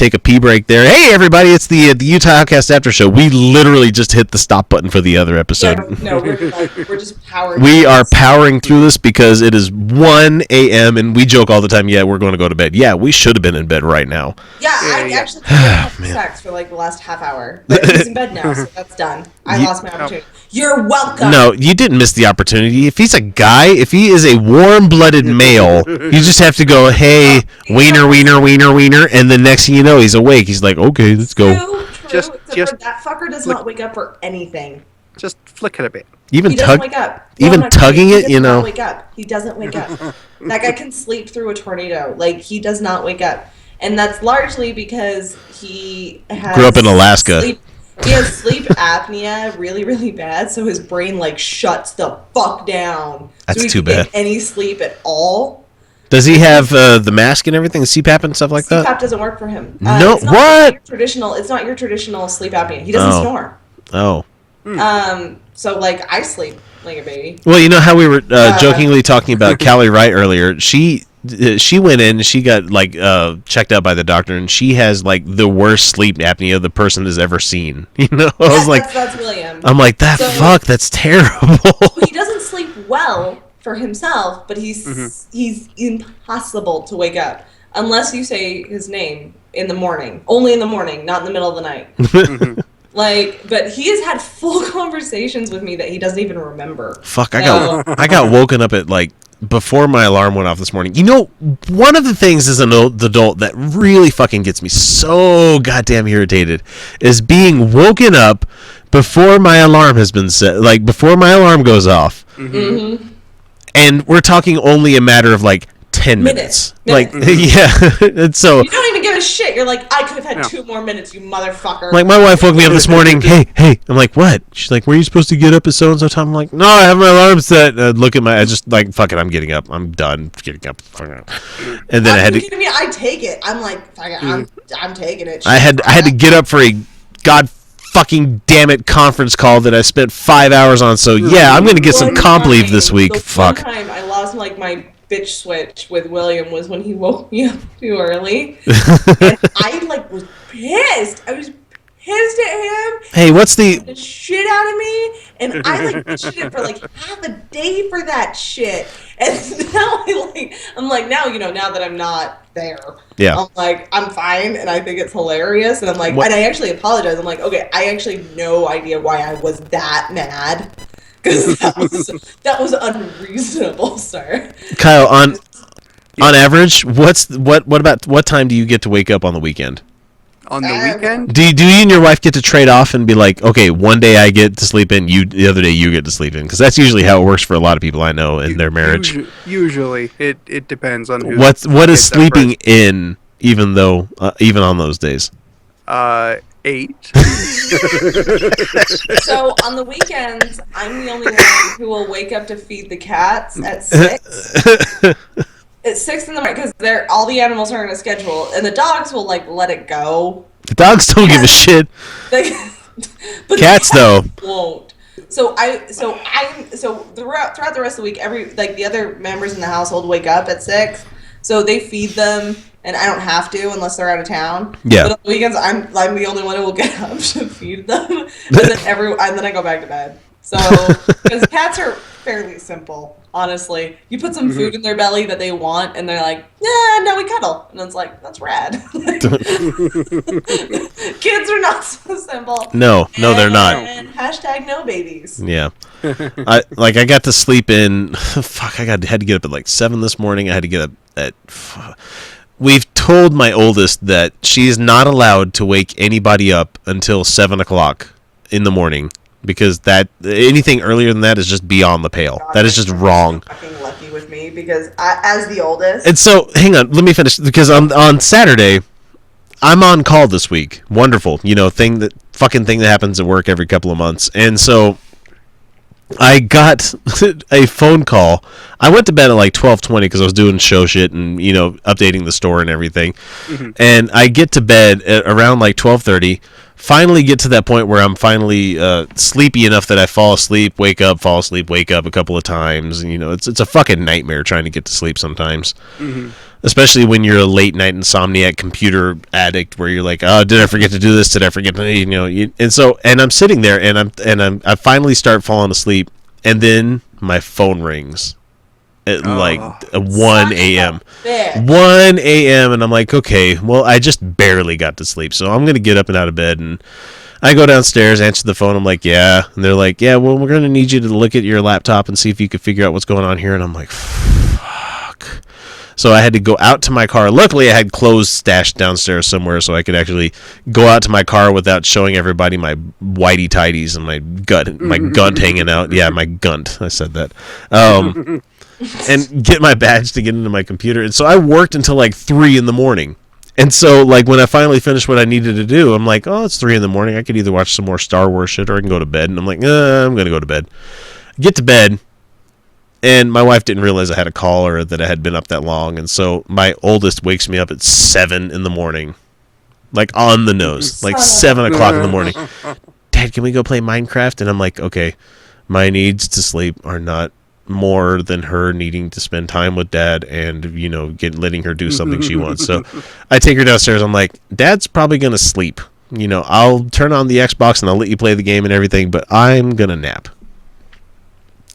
take a pee break there. Hey, everybody, it's the Utah Outcast After Show. We literally just hit the stop button for the other episode. No, we're just powering. We are powering through this because it is 1 a.m. and we joke all the time, yeah, we're going to go to bed. Yeah, we should have been in bed right now. Yeah, I actually had sex for like the last half hour. But he's in bed now, so that's done. I lost my opportunity. You're welcome. No, you didn't miss the opportunity. If he's a guy, if he is a warm-blooded male, you just have to go, hey, wiener, wiener, wiener, wiener, and the next thing you know, he's awake. He's like, okay, let's go. True. That fucker does not wake up for anything. Just flick it a bit. He doesn't wake up. Tugging it, He doesn't wake up. He doesn't wake up. That guy can sleep through a tornado. Like, he does not wake up. And that's largely because he grew up in Alaska. He has sleep apnea really, really bad, so his brain, like, shuts the fuck down. That's too bad. Get any sleep at all. Does he have the mask and everything, the CPAP and stuff like that? CPAP doesn't work for him. No, what? It's not your traditional sleep apnea. He doesn't snore. Oh. So, like, I sleep like a baby. Well, you know how we were jokingly talking about Callie Wright earlier? She went in, she got, like, checked out by the doctor, and she has, like, the worst sleep apnea the person has ever seen. You know? I was like, that's William. I'm like, that's terrible. He doesn't sleep well for himself, but he's impossible to wake up unless you say his name in the morning. Only in the morning, not in the middle of the night. Like, but he has had full conversations with me that he doesn't even remember. Fuck, I got woken up at, like, before my alarm went off this morning. You know, one of the things as an adult that really fucking gets me so goddamn irritated is being woken up before my alarm has been set, like, before my alarm goes off. Mm-hmm. And we're talking only a matter of, like, 10 minutes. Like, yeah. And so you don't even give a shit. You're like, I could have had 2 more minutes, you motherfucker. Like, my wife woke me up this morning. Hey. I'm like, what? She's like, were you supposed to get up at so-and-so time? I'm like, no, I have my alarm set. I just, like, fuck it, I'm getting up. I'm done getting up. And then I had to... I take it. I'm like, fuck it, I'm taking it. I had to get up for a god fucking damn it conference call that I spent 5 hours on. So, yeah, I'm going to get some comp leave this week. Fuck. One time I lost, like, my bitch switch with William was when he woke me up too early. And I, like, was pissed. I was pissed at him. Hey, what's the shit out of me? And I, like, bitched him for, like, half a day for that shit. And now I'm like, now, you know, now that I'm not there, I'm like, I'm fine, and I think it's hilarious. And I'm like, and I actually apologize. I'm like, okay, I actually have no idea why I was that mad. Because that was unreasonable, sir. Kyle, on average, what time do you get to wake up on the weekend? On the weekend? Do you and your wife get to trade off and be like, okay, one day I get to sleep in, the other day you get to sleep in? Because that's usually how it works for a lot of people I know in their marriage. Usually, it depends on who. What is sleeping in, even on those days? 8. So on the weekends, I'm the only one who will wake up to feed the cats at 6. It's 6 in the morning because all the animals are on a schedule, and the dogs will, like, let it go. The dogs don't give a shit. But cats though won't. So throughout the rest of the week, the other members in the household wake up at 6, so they feed them. And I don't have to unless they're out of town. Yeah. But on the weekends, I'm the only one who will get up to feed them, and then I go back to bed. So, because cats are fairly simple, honestly. You put some food in their belly that they want, and they're like, yeah, no, we cuddle, and it's like, that's rad. Kids are not so simple. No, they're not. And hashtag no babies. Yeah. I got to sleep in. Fuck, had to get up at like 7 this morning. I had to get up at. We've told my oldest that she is not allowed to wake anybody up until 7 o'clock in the morning, because that anything earlier than that is just beyond the pale. God, that is just wrong. Fucking lucky with me, because as the oldest. And so, hang on, let me finish, because on Saturday, I'm on call this week. Wonderful, thing that happens at work every couple of months, and so. I got a phone call. I went to bed at like 12:20 because I was doing show shit and updating the store and everything. Mm-hmm. And I get to bed at around like 12:30. Finally get to that point where I'm finally sleepy enough that I fall asleep, wake up, fall asleep, wake up a couple of times. And, it's a fucking nightmare trying to get to sleep sometimes. Mm-hmm. especially when you're a late night insomniac computer addict, where you're like, oh, did I forget to do this? Did I forget to, and I'm sitting there, and I finally start falling asleep, and then my phone rings at 1 a.m. 1 a.m. and I'm like, okay, well, I just barely got to sleep, so I'm gonna get up and out of bed, and I go downstairs, answer the phone. I'm like, yeah, and they're like, yeah, well, we're gonna need you to look at your laptop and see if you can figure out what's going on here, and I'm like, fuck. So I had to go out to my car. Luckily, I had clothes stashed downstairs somewhere, so I could actually go out to my car without showing everybody my whitey tighties and my gunt hanging out. Yeah, my gunt. I said that. And get my badge to get into my computer. And so I worked until like 3 in the morning. And so like when I finally finished what I needed to do, I'm like, oh, it's 3 in the morning. I could either watch some more Star Wars shit or I can go to bed. And I'm like, I'm going to go to bed. Get to bed. And my wife didn't realize I had a call or that I had been up that long. And so my oldest wakes me up at 7 in the morning. Like on the nose. Like 7 o'clock in the morning. Dad, can we go play Minecraft? And I'm like, okay, my needs to sleep are not more than her needing to spend time with Dad and letting her do something she wants. So I take her downstairs. I'm like, Dad's probably gonna sleep. I'll turn on the Xbox and I'll let you play the game and everything, but I'm gonna nap.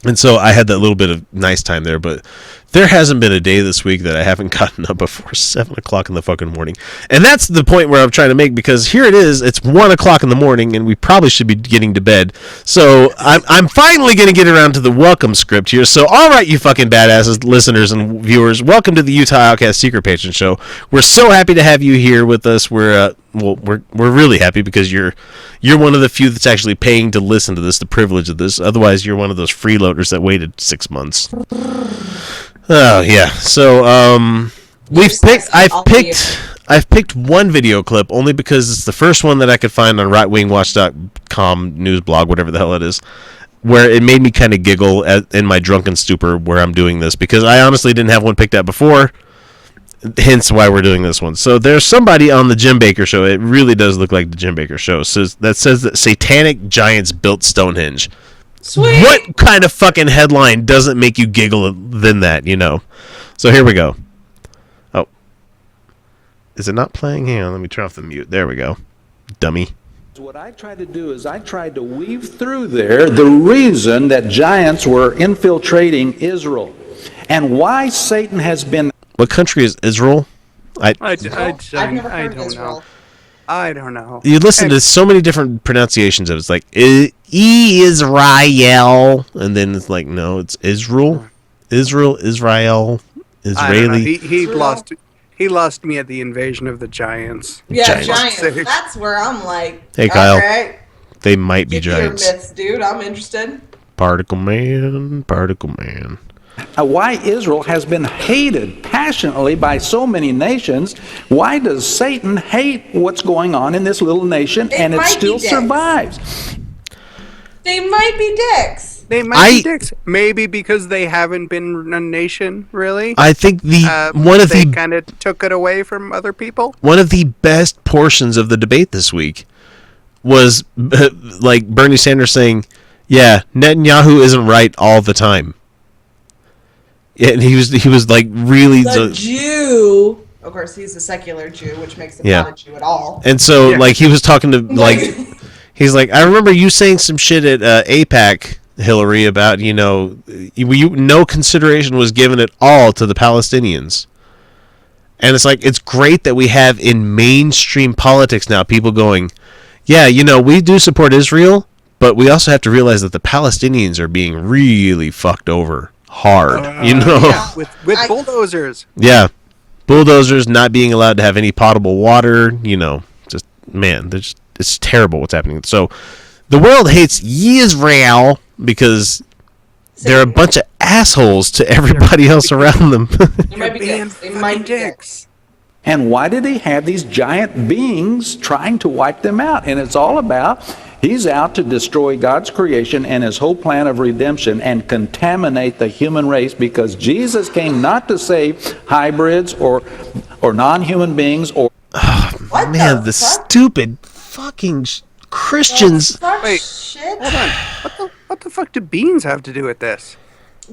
And so I had that little bit of nice time there, but there hasn't been a day this week that I haven't gotten up before 7 o'clock in the fucking morning. And that's the point where I'm trying to make, because here it is, it's 1 o'clock in the morning, and we probably should be getting to bed. So I'm finally going to get around to the welcome script here. So all right, you fucking badasses, listeners and viewers, welcome to the Utah Outcast Secret Patron Show. We're so happy to have you here with us. We're really happy because you're one of the few that's actually paying to listen to this, the privilege of this. Otherwise, you're one of those freeloaders that waited 6 months. Oh yeah. So I've picked one video clip only because it's the first one that I could find on rightwingwatch.com news blog, whatever the hell it is, where it made me kind of giggle in my drunken stupor where I'm doing this, because I honestly didn't have one picked out before. Hence why we're doing this one. So there's somebody on the Jim Baker show. It really does look like the Jim Baker show. That says that Satanic Giants built Stonehenge. Sweet. What kind of fucking headline doesn't make you giggle than that, So here we go. Oh. Is it not playing? Hang on, let me turn off the mute. There we go. Dummy. What I tried to do is I tried to weave through there the reason that giants were infiltrating Israel and why Satan has been... What country is Israel? I've never heard of Israel. I don't know. You listen to so many different pronunciations of it. It's like Israel, and then it's like, no, it's Israel, Israel, Israeli. He lost me at the invasion of the Giants. Yeah, Giants. That's where I'm like, hey Kyle, right. They might be giants. Your myths, dude. I'm interested. Particle man. Why Israel has been hated passionately by so many nations. Why does Satan hate what's going on in this little nation, and it still survives? They might be dicks. Maybe because they haven't been a nation, really. I think they kind of took it away from other people. One of the best portions of the debate this week was like Bernie Sanders saying, "Yeah, Netanyahu isn't right all the time." Yeah, and he was like really the Jew. Of course, he's a secular Jew, which makes him not a Jew at all. And so, like, he was talking to he's like, I remember you saying some shit at AIPAC, Hillary, about no consideration was given at all to the Palestinians. And it's like, it's great that we have in mainstream politics now people going, yeah, we do support Israel, but we also have to realize that the Palestinians are being really fucked over. Hard, with bulldozers. Yeah, bulldozers, not being allowed to have any potable water. Just man, it's terrible what's happening. So, the world hates Israel because they're a bunch of assholes to everybody else around them. They might be dicks. They might be dicks. And why did he have these giant beings trying to wipe them out? And it's all about, he's out to destroy God's creation and his whole plan of redemption and contaminate the human race, because Jesus came not to save hybrids or non-human beings or... the stupid fucking Christians. Wait, hold on. What the fuck do beans have to do with this?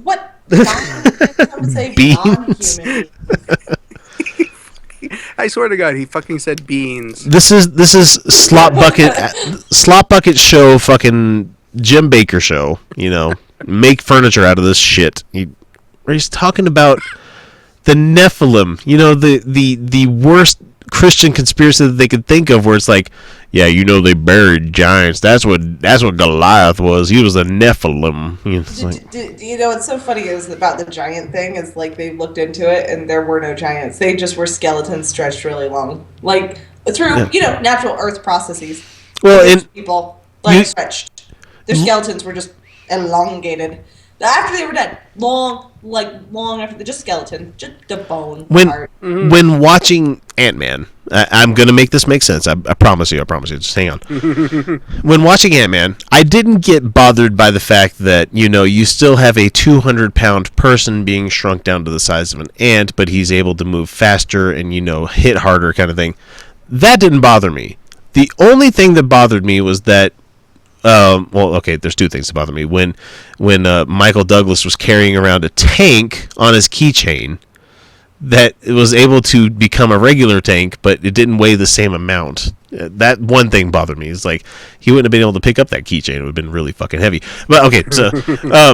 What? I would say beans? I swear to God, he fucking said beans. This is slop bucket show fucking Jim Baker show. You know, make furniture out of this shit. He's talking about the Nephilim. You know, the worst Christian conspiracy that they could think of, where it's like, yeah, you know, they buried giants. That's what Goliath was. He was a Nephilim. You know, what's so funny is about the giant thing is, like, they looked into it and there were no giants. They just were skeletons stretched really long, like through natural Earth processes. Well, and people stretched. Their skeletons were just elongated after they were dead. Long after, just skeleton, just the bone part. When watching Ant-Man, I'm going to make this make sense. I promise you. Just hang on. When watching Ant-Man, I didn't get bothered by the fact that, you know, you still have a 200-pound person being shrunk down to the size of an ant, but he's able to move faster and, you know, hit harder kind of thing. That didn't bother me. The only thing that bothered me was that there's two things that bother me. When Michael Douglas was carrying around a tank on his keychain that was able to become a regular tank, but it didn't weigh the same amount. That one thing bothered me. It's like, he wouldn't have been able to pick up that keychain. It would have been really fucking heavy. But okay, so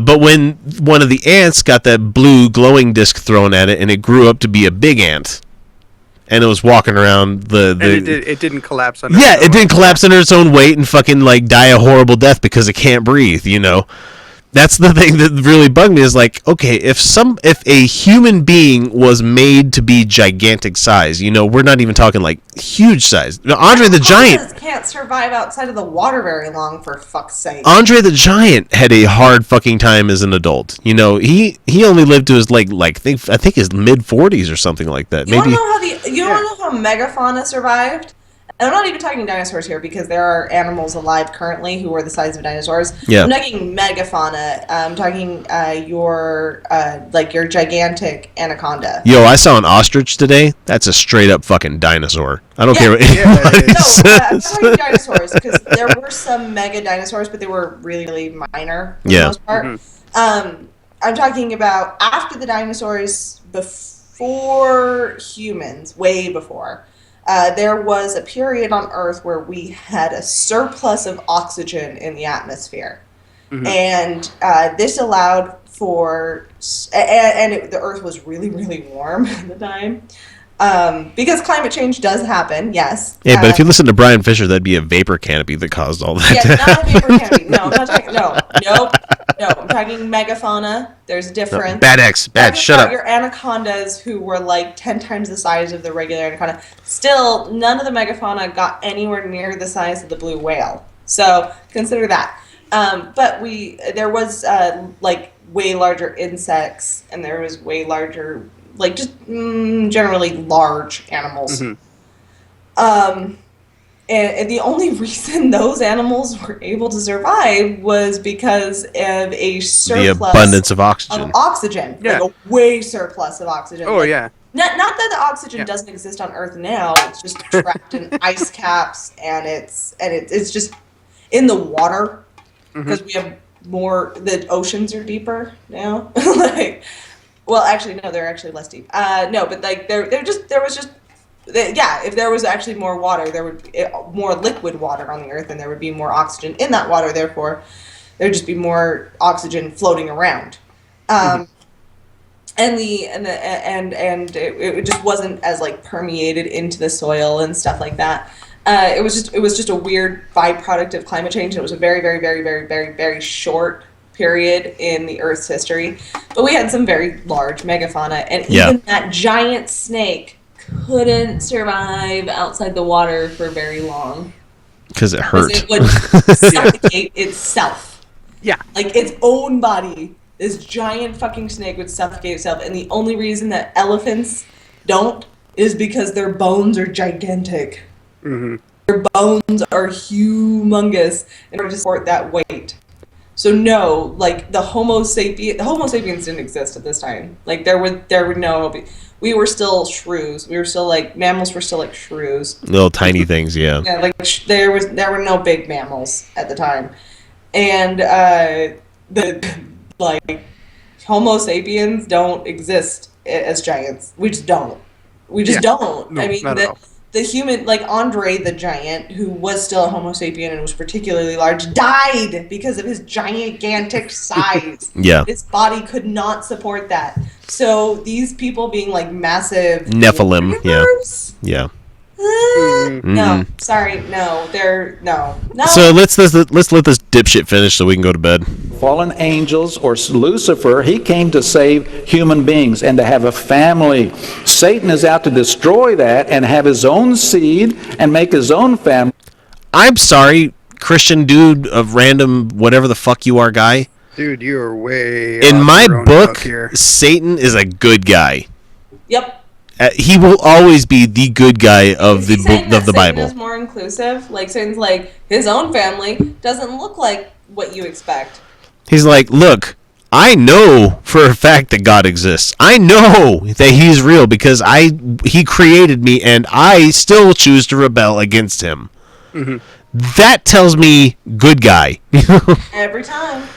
but when one of the ants got that blue glowing disc thrown at it, and it grew up to be a big ant, and it was walking around it didn't collapse under it didn't collapse under its own weight and fucking like die a horrible death because it can't breathe, you know. That's the thing that really bugged me, is like, okay, if a human being was made to be gigantic size, you know, we're not even talking like huge size. Now, Andre the Giant can't survive outside of the water very long, for fuck's sake. Andre the Giant had a hard fucking time as an adult. You know, he only lived to his I think his mid 40s or something like that. You want to know how megafauna survived? And I'm not even talking dinosaurs here, because there are animals alive currently who are the size of dinosaurs. Yeah. I'm talking megafauna. I'm talking your gigantic anaconda. Yo, I saw an ostrich today. That's a straight up fucking dinosaur. I don't care what anybody says. I'm talking dinosaurs, because there were some mega dinosaurs, but they were really, really minor for the most part. Mm-hmm. I'm talking about after the dinosaurs, before humans, way before. There was a period on Earth where we had a surplus of oxygen in the atmosphere. Mm-hmm. And this allowed for... the Earth was really, really warm at the time. Because climate change does happen, yes. Yeah, but if you listen to Brian Fisher, that'd be a vapor canopy that caused all that. Yeah, not a vapor canopy. No, I'm not talking... No, I'm talking megafauna. There's a difference. Bad, shut up. Your anacondas, who were like 10 times the size of the regular anaconda. Still, none of the megafauna got anywhere near the size of the blue whale. So, consider that. But there was way larger insects, and there was way larger, generally large animals. Mm-hmm. And the only reason those animals were able to survive was because of a surplus... The abundance of oxygen. Yeah. Like a way surplus of oxygen. Oh, yeah. Not that the oxygen doesn't exist on Earth now. It's just trapped in ice caps, and it's just in the water, because we have more... The oceans are deeper now. Well, actually, no, they're actually less deep. No, but if there was actually more water, there would more liquid water on the Earth, and there would be more oxygen in that water. Therefore, there would just be more oxygen floating around, and it just wasn't as permeated into the soil and stuff like that. It was just a weird byproduct of climate change. It was a very, very, very, very, very, very short period in the Earth's history, but we had some very large megafauna, and even that giant snake couldn't survive outside the water for very long. Because it hurt. It would suffocate itself. Yeah. Like its own body. This giant fucking snake would suffocate itself. And the only reason that elephants don't is because their bones are gigantic. Mm-hmm. Their bones are humongous in order to support that weight. So no, the Homo sapiens didn't exist at this time. There were no... We were still shrews. We were still mammals were still shrews. Little tiny things, yeah. Yeah, there were no big mammals at the time, and Homo sapiens don't exist as giants. We just don't. We just don't. No, I mean, not at all. the human, like Andre the Giant, who was still a Homo sapien and was particularly large, died because of his gigantic size. Yeah. His body could not support that. So these people being like massive Nephilim, warriors, yeah. No, sorry, no, they're no. So let's let this dipshit finish so we can go to bed. Fallen angels or Lucifer, he came to save human beings and to have a family. Satan is out to destroy that and have his own seed and make his own family. I'm sorry, Christian dude of random whatever the fuck you are guy. Dude, you are way In off my your own book, hook here. Satan is a good guy. Yep. He will always be the good guy of the Satan Bible. is more inclusive. Like Satan's like his own family doesn't look like what you expect. He's like, look, I know for a fact that God exists. I know that he's real because he created me and I still choose to rebel against him. Mm-hmm. That tells me good guy. Every time.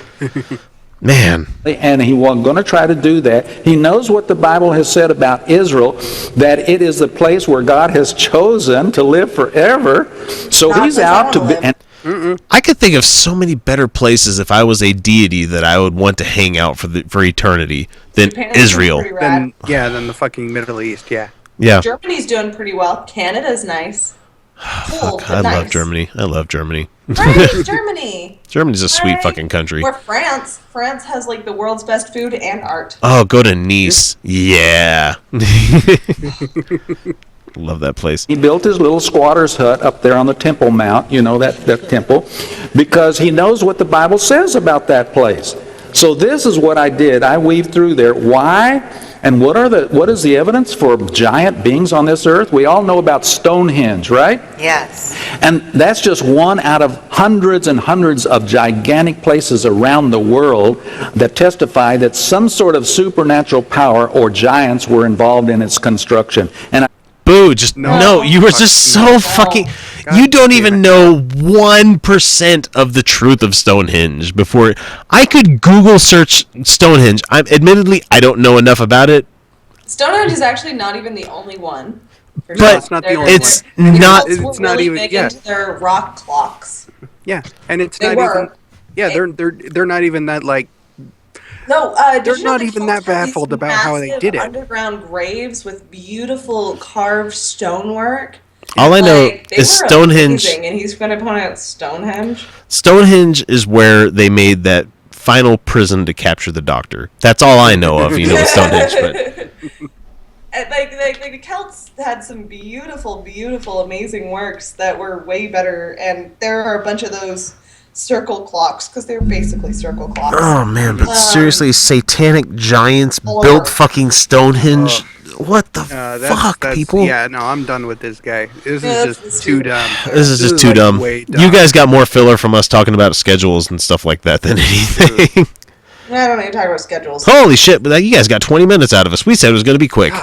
Man. And he wasn't going to try to do that. He knows what the Bible has said about Israel, that it is the place where God has chosen to live forever. So he's out to be. I could think of so many better places if I was a deity that I would want to hang out for eternity than Japan's Israel. Then the fucking Middle East, yeah. Yeah. Germany's doing pretty well. Canada's nice. Cool, Fuck, I nice. love Germany. I love Germany. Right, Germany. Germany's a sweet Right. fucking country. Or France. France has like the world's best food and art. Oh, go to Nice. Yeah. Love that place. He built his little squatter's hut up there on the Temple Mount, you know, that temple, because he knows what the Bible says about that place. So this is what I did. I weaved through there. Why? And what is the evidence for giant beings on this earth? We all know about Stonehenge, right? Yes. And that's just one out of hundreds and hundreds of gigantic places around the world that testify that some sort of supernatural power or giants were involved in its construction. And Boo, just no, you were just so fucking you don't even know 1% of the truth of Stonehenge before I could Google search Stonehenge. Admittedly I don't know enough about it. Stonehenge is actually not even the only one. For But it's not the only it's one. not It's It's not really even- big yeah. into their rock clocks. Yeah, and it's They not were. even. Yeah, they're not even that like. No, They're did you know not the even Celts that have these baffled about how they massive did it. Underground graves with beautiful carved stonework. all I know They is were Stonehenge. amazing, and he's going to point out Stonehenge. Stonehenge is where they made that final prison to capture the Doctor. That's all I know of, you know, with Stonehenge, but And like the Celts had some beautiful, beautiful, amazing works that were way better, and there are a bunch of those circle clocks because they're basically circle clocks. oh man, but seriously, Satanic Giants Or- built fucking Stonehenge. What the fuck, that's, people? Yeah, no, I'm done with this guy. This Yeah, is just too dumb. This is just too like dumb. way You guys got more filler from us talking about schedules and stuff like that than anything. I don't need to talk about schedules. Holy shit, but you guys got 20 minutes out of us. We said it was going to be quick.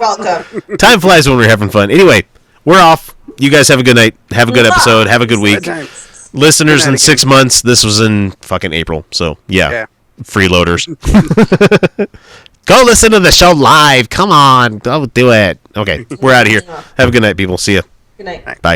Welcome. Time flies when we're having fun. Anyway, we're off. You guys have a good night. Have a good episode. Have a good week. Time. Listeners Good in night 6 months. This was in fucking April. So, yeah. Freeloaders. Go listen to the show live. Come on. Go do it. Okay, we're out of here. Have a good night, people. See ya. Good night. Bye.